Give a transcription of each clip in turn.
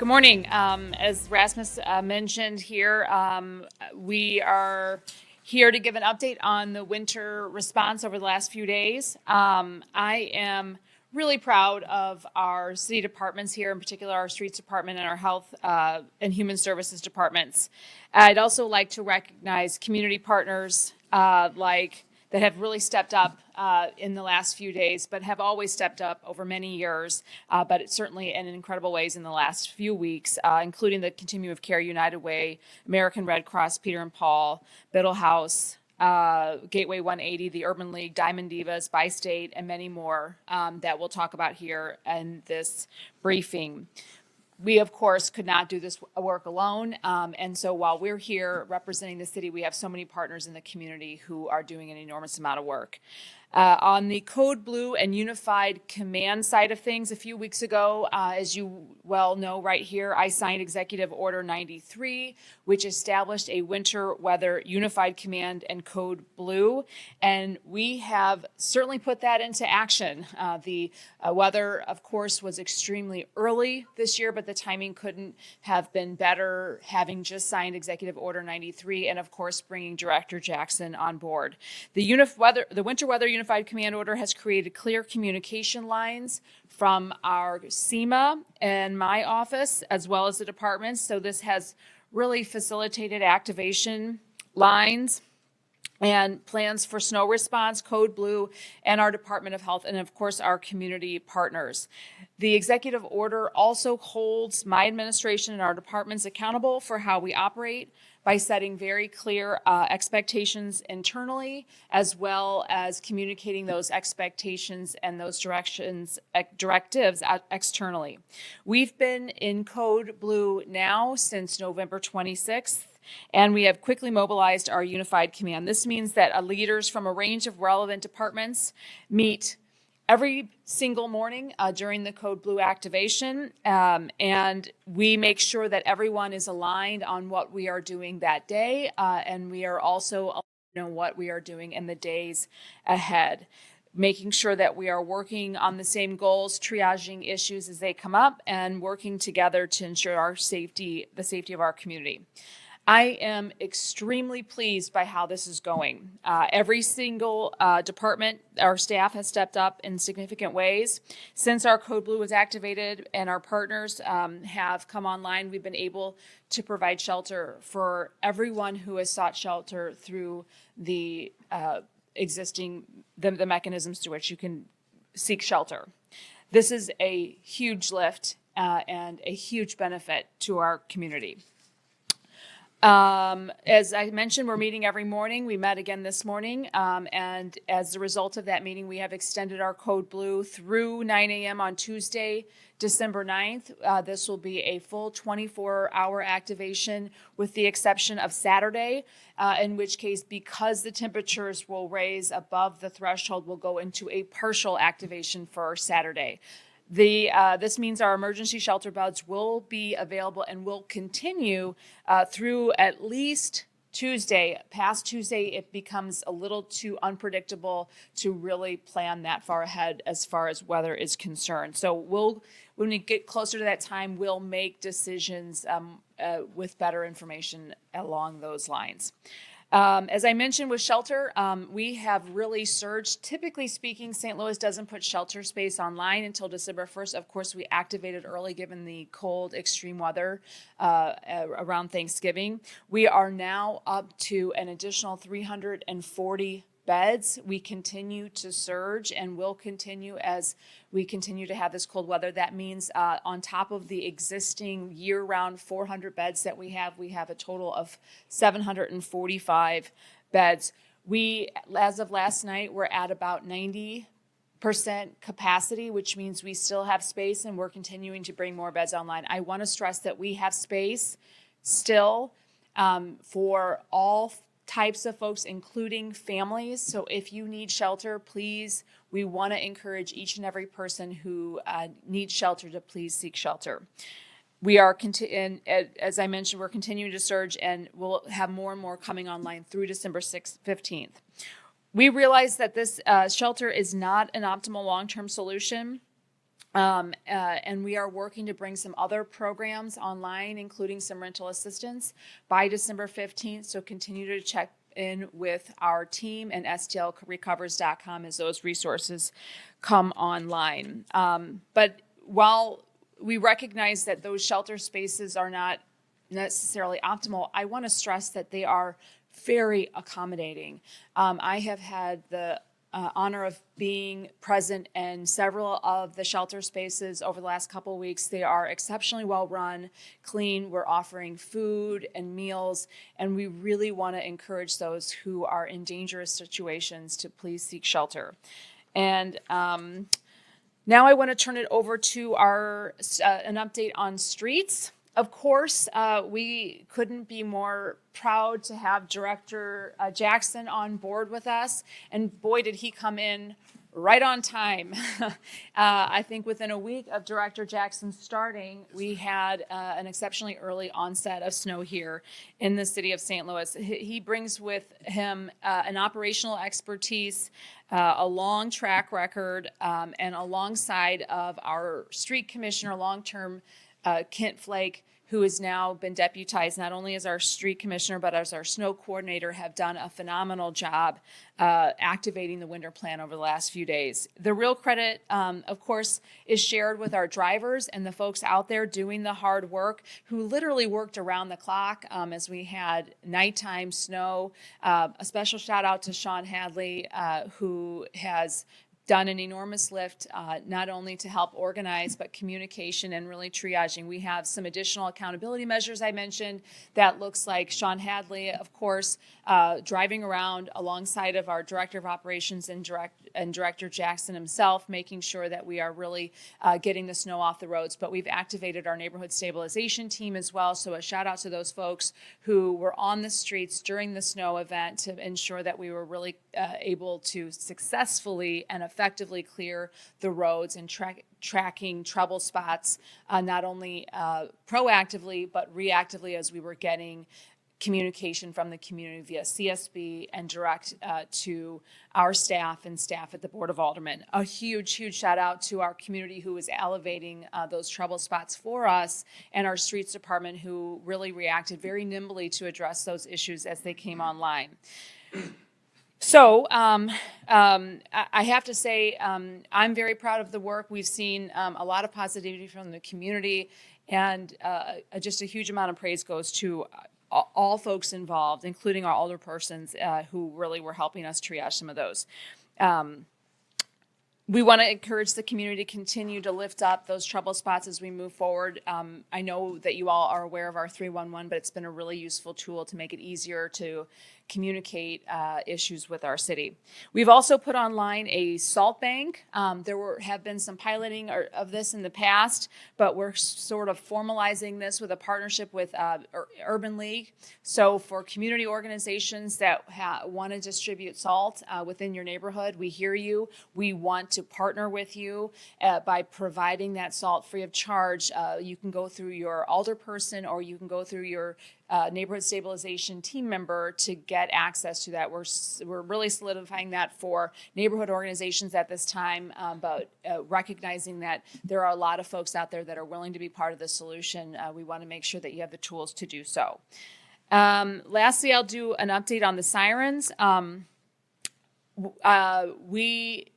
Good morning. As Rasmus mentioned here, we are here to give an update on the winter response over the last few days. I am really proud of our city departments here, in particular our streets department and our health and human services departments. I'd also like to recognize community partners that have really stepped up in the last few days, but have always stepped up over many years, but it's certainly in incredible ways in the last few weeks, including the Continuum of Care United Way, American Red Cross, Peter and Paul, Biddle House, Gateway 180, the Urban League, Diamond Divas, Bi-State, and many more that we'll talk about here in this briefing. We, of course, could not do this work alone. And so while we're here representing the city, we have so many partners in the community who are doing an enormous amount of work. On the Code Blue and Unified Command side of things, a few weeks ago, as you well know right here, I signed Executive Order 93, which established a winter weather unified command and Code Blue. And we have certainly put that into action. The weather, of course, was extremely early this year, but the timing couldn't have been better, having just signed Executive Order 93 and, of course, bringing Director Jackson on board. The winter weather Unified Command Order has created clear communication lines from our SEMA and my office, as well as the departments. So this has really facilitated activation lines and plans for snow response, Code Blue, and our Department of Health, and of course, our community partners. The executive order also holds my administration and our departments accountable for how we operate by setting very clear expectations internally, as well as communicating those expectations and those directives externally. We've been in Code Blue now since November 26th. And we have quickly mobilized our unified command. This means that leaders from a range of relevant departments meet every single morning during the Code Blue activation, and we make sure that everyone is aligned on what we are doing that day, and we are also aligned on what we are doing in the days ahead, making sure that we are working on the same goals, triaging issues as they come up, and working together to ensure our safety, the safety of our community. I am extremely pleased by how this is going. Every single department, our staff has stepped up in significant ways. Since our Code Blue was activated and our partners have come online, we've been able to provide shelter for everyone who has sought shelter through the existing the mechanisms through which you can seek shelter. This is a huge lift and a huge benefit to our community. As I mentioned, we're meeting every morning. We met again this morning, and as a result of that meeting, we have extended our Code Blue through 9 a.m. on Tuesday, December 9th. This will be a full 24-hour activation with the exception of Saturday, in which case, because the temperatures will raise above the threshold, we'll go into a partial activation for Saturday. This means our emergency shelter beds will be available and will continue through at least Tuesday. Past Tuesday, it becomes a little too unpredictable to really plan that far ahead as far as weather is concerned. So when we get closer to that time, we'll make decisions with better information along those lines. As I mentioned with shelter, we have really surged. Typically speaking, St. Louis doesn't put shelter space online until December 1st. Of course, we activated early given the cold, extreme weather around Thanksgiving. We are now up to an additional 340 beds. We continue to surge and will continue as we continue to have this cold weather. That means on top of the existing year-round 400 beds that we have a total of 745 beds. We, as of last night, we're at about 90% capacity, which means we still have space and we're continuing to bring more beds online. I want to stress that we have space still for all types of folks, including families. So if you need shelter, please, we want to encourage each and every person who needs shelter to please seek shelter. We are, as I mentioned, we're continuing to surge and we'll have more and more coming online through December 15th. We realize that this shelter is not an optimal long-term solution. And we are working to bring some other programs online, including some rental assistance by December 15th. So continue to check in with our team and stlrecovers.com as those resources come online. But while we recognize that those shelter spaces are not necessarily optimal, I want to stress that they are very accommodating. I have had the honor of being present in several of the shelter spaces over the last couple of weeks. They are exceptionally well run, clean. We're offering food and meals, and we really want to encourage those who are in dangerous situations to please seek shelter. And now I want to turn it over to an update on streets. Of course, we couldn't be more proud to have Director Jackson on board with us. And boy, did he come in right on time. I think within a week of Director Jackson starting, we had an exceptionally early onset of snow here in the city of St. Louis. He brings with him an operational expertise, a long track record, and alongside of our street commissioner, long-term Kent Flake, who has now been deputized not only as our street commissioner, but as our snow coordinator, have done a phenomenal job activating the winter plan over the last few days. The real credit, of course, is shared with our drivers and the folks out there doing the hard work who literally worked around the clock as we had nighttime snow. A special shout out to Sean Hadley, who has done an enormous lift, not only to help organize, but communication and really triaging. We have some additional accountability measures I mentioned. That looks like Sean Hadley, of course, driving around alongside of our Director of Operations and Director Jackson himself, making sure that we are really getting the snow off the roads. But we've activated our neighborhood stabilization team as well. So a shout out to those folks who were on the streets during the snow event to ensure that we were really able to successfully and effectively clear the roads and tracking trouble spots, not only proactively but reactively as we were getting communication from the community via CSB and direct to our staff and staff at the Board of Aldermen. A huge, huge shout out to our community who is elevating those trouble spots for us, and our streets department who really reacted very nimbly to address those issues as they came online. So I have to say I'm very proud of the work. We've seen a lot of positivity from the community, and just a huge amount of praise goes to all folks involved, including our alderpersons who really were helping us triage some of those. We want to encourage the community to continue to lift up those trouble spots as we move forward. I know that you all are aware of our 311, but it's been a really useful tool to make it easier to communicate issues with our city. We've also put online a salt bank. There have been some piloting of this in the past, but we're sort of formalizing this with a partnership with Urban League. So for community organizations that want to distribute salt within your neighborhood, we hear you. We want to partner with you by providing that salt free of charge. You can go through your alderperson or you can go through your neighborhood stabilization team member to get access to that. We're really solidifying that for neighborhood organizations at this time, but recognizing that there are a lot of folks out there that are willing to be part of the solution. We want to make sure that you have the tools to do so. Lastly, I'll do an update on the sirens. We,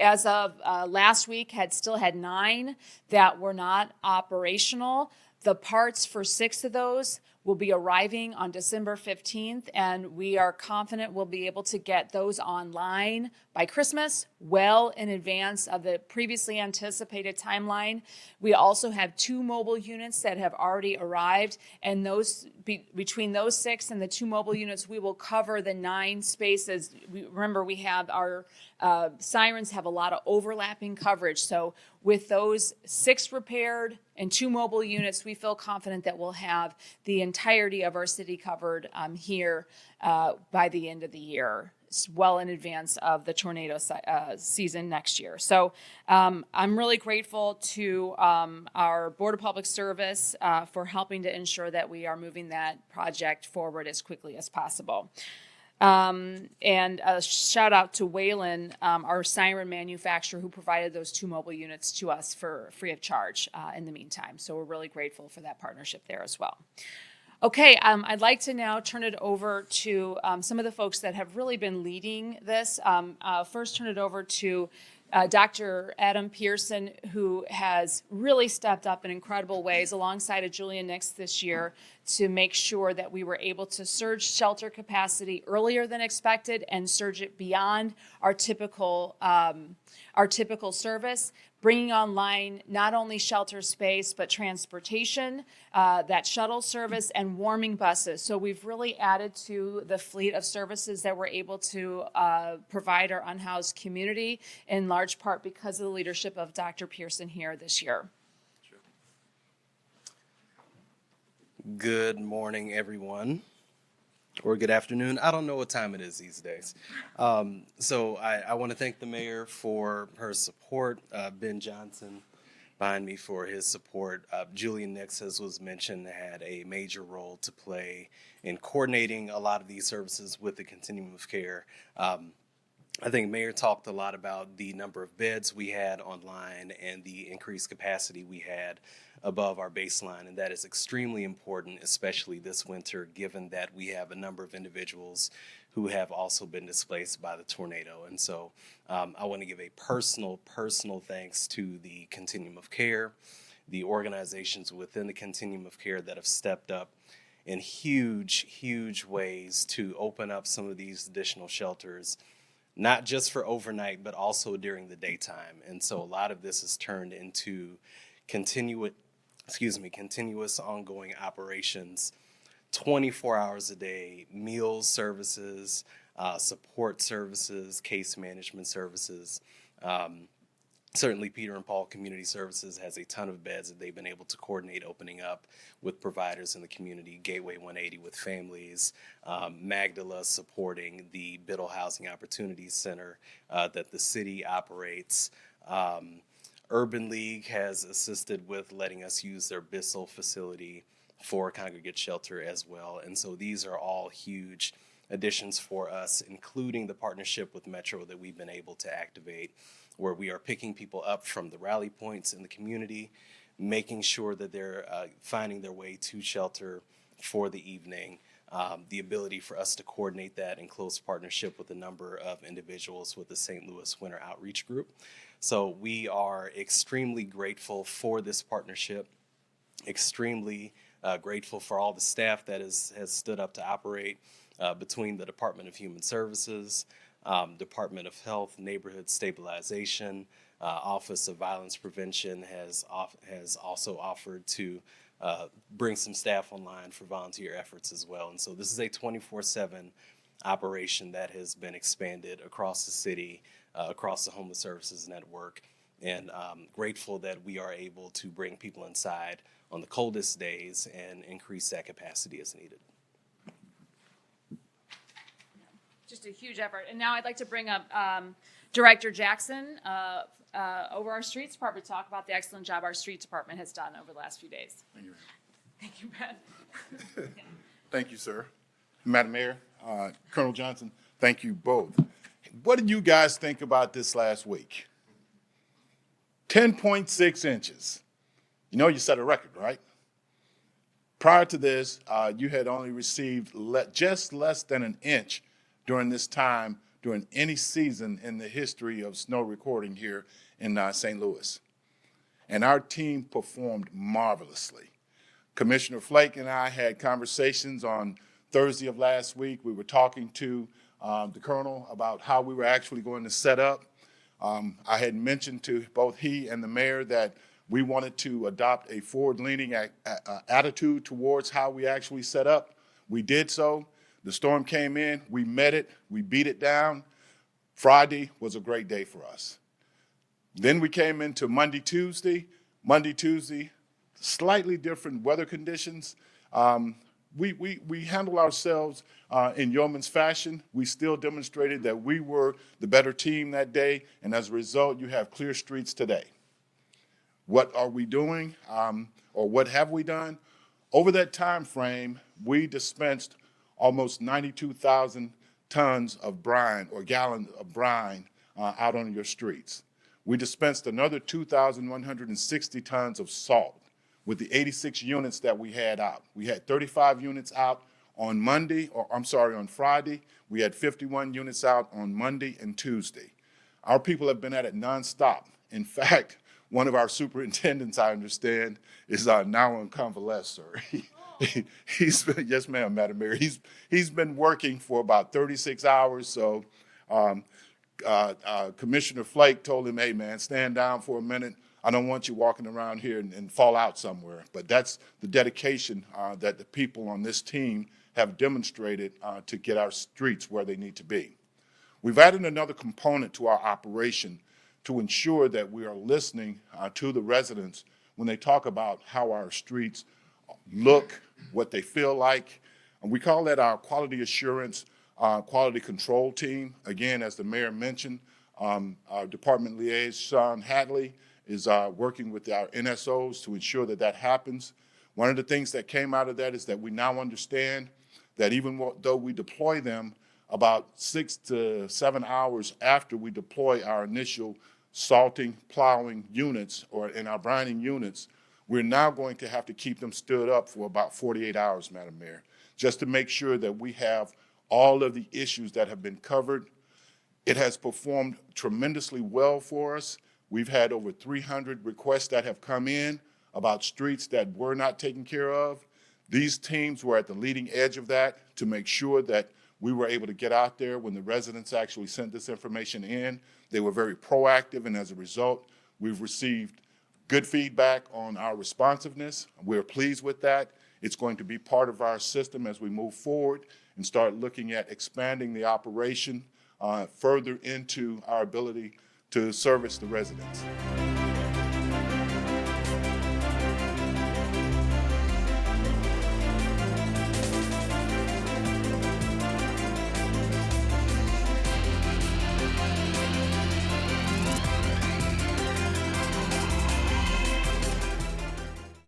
as of last week, still had 9 that were not operational. The parts for 6 of those will be arriving on December 15th, and we are confident we'll be able to get those online by Christmas, well in advance of the previously anticipated timeline. We also have 2 mobile units that have already arrived, and between those 6 and the 2 mobile units, we will cover the 9 spaces. Remember, we have our sirens have a lot of overlapping coverage, so with those 6 repaired and 2 mobile units, we feel confident that we'll have the entirety of our city covered here by the end of the year, well in advance of the tornado season next year. So I'm really grateful to our Board of Public Service for helping to ensure that we are moving that project forward as quickly as possible. And a shout out to Wayland, our siren manufacturer, who provided those 2 mobile units to us for free of charge in the meantime. So we're really grateful for that partnership there as well. Okay, I'd like to now turn it over to some of the folks that have really been leading this. First, turn it over to Dr. Adam Pearson, who has really stepped up in incredible ways alongside of Julian Nix this year to make sure that we were able to surge shelter capacity earlier than expected and surge it beyond our typical service, bringing online not only shelter space, but transportation, that shuttle service, and warming buses. So we've really added to the fleet of services that we're able to provide our unhoused community, in large part because of the leadership of Dr. Pearson here this year. Good morning, everyone. Or good afternoon. I don't know what time it is these days. So I want to thank the mayor for her support, Ben Johnson behind me for his support. Julian Nix, as was mentioned, had a major role to play in coordinating a lot of these services with the continuum of care. I think Mayor talked a lot about the number of beds we had online and the increased capacity we had above our baseline, and that is extremely important, especially this winter, given that we have a number of individuals who have also been displaced by the tornado. And so I want to give a personal thanks to the Continuum of Care, the organizations within the Continuum of Care that have stepped up in huge ways to open up some of these additional shelters, not just for overnight, but also during the daytime. And so a lot of this has turned into continuous ongoing operations, 24 hours a day, meals services, support services, case management services. Certainly Peter and Paul Community Services has a ton of beds that they've been able to coordinate opening up with providers in the community, Gateway 180 with families, Magdala supporting the Biddle Housing Opportunities Center that the city operates. Urban League has assisted with letting us use their Bissell facility for congregate shelter as well. And so these are all huge additions for us, including the partnership with Metro that we've been able to activate, where we are picking people up from the rally points in the community, making sure that they're finding their way to shelter for the evening. The ability for us to coordinate that in close partnership with a number of individuals with the St. Louis Winter Outreach Group. So we are extremely grateful for this partnership, extremely grateful for all the staff that has stood up to operate between the Department of Human Services, Department of Health, Neighborhood Stabilization, Office of Violence Prevention has also offered to bring some staff online for volunteer efforts as well. And so this is a 24/7 operation that has been expanded across the city, across the Homeless Services Network, and grateful that we are able to bring people inside on the coldest days and increase that capacity as needed. Just a huge effort. And now I'd like to bring up Director Jackson over our Streets Department to talk about the excellent job our Streets Department has done over the last few days. Thank you. Thank you, Brad. Thank you, sir. Madam Mayor, Colonel Johnson, thank you both. What did you guys think about this last week? 10.6 inches. You know you set a record, right? Prior to this, you had only received just less than an inch during this time, during any season in the history of snow recording here in St. Louis. And our team performed marvelously. Commissioner Flake and I had conversations on Thursday of last week. We were talking to the Colonel about how we were actually going to set up. I had mentioned to both he and the mayor that we wanted to adopt a forward-leaning attitude towards how we actually set up. We did so. The storm came in, we met it, we beat it down. Friday was a great day for us. Then we came into Monday, Tuesday, slightly different weather conditions. We handled ourselves in yeoman's fashion. We still demonstrated that we were the better team that day, and as a result, you have clear streets today. What are we doing, or what have we done? Over that time frame, we dispensed almost 92,000 tons of brine or gallons of brine out on your streets. We dispensed another 2,160 tons of salt with the 86 units that we had out. We had 35 units out on on Friday. We had 51 units out on Monday and Tuesday. Our people have been at it nonstop. In fact, one of our superintendents, I understand, is now on convalescence, sir. He's been, yes, ma'am, Madam Mayor. He's been working for about 36 hours. So Commissioner Flake told him, hey, man, stand down for a minute. I don't want you walking around here and fall out somewhere. But that's the dedication that the people on this team have demonstrated to get our streets where they need to be. We've added another component to our operation to ensure that we are listening to the residents when they talk about how our streets look, what they feel like. And we call that our quality assurance, quality control team. Again, as the mayor mentioned, our department liaison, Hadley, is working with our NSOs to ensure that that happens. One of the things that came out of that is that we now understand that even though we deploy them about 6 to 7 hours after we deploy our initial salting, plowing units or in our brining units, we're now going to have to keep them stood up for about 48 hours, Madam Mayor, just to make sure that we have all of the issues that have been covered. It has performed tremendously well for us. We've had over 300 requests that have come in about streets that were not taken care of. These teams were at the leading edge of that to make sure that we were able to get out there when the residents actually sent this information in. They were very proactive, and as a result, we've received good feedback on our responsiveness. We're pleased with that. It's going to be part of our system as we move forward and start looking at expanding the operation further into our ability to service the residents.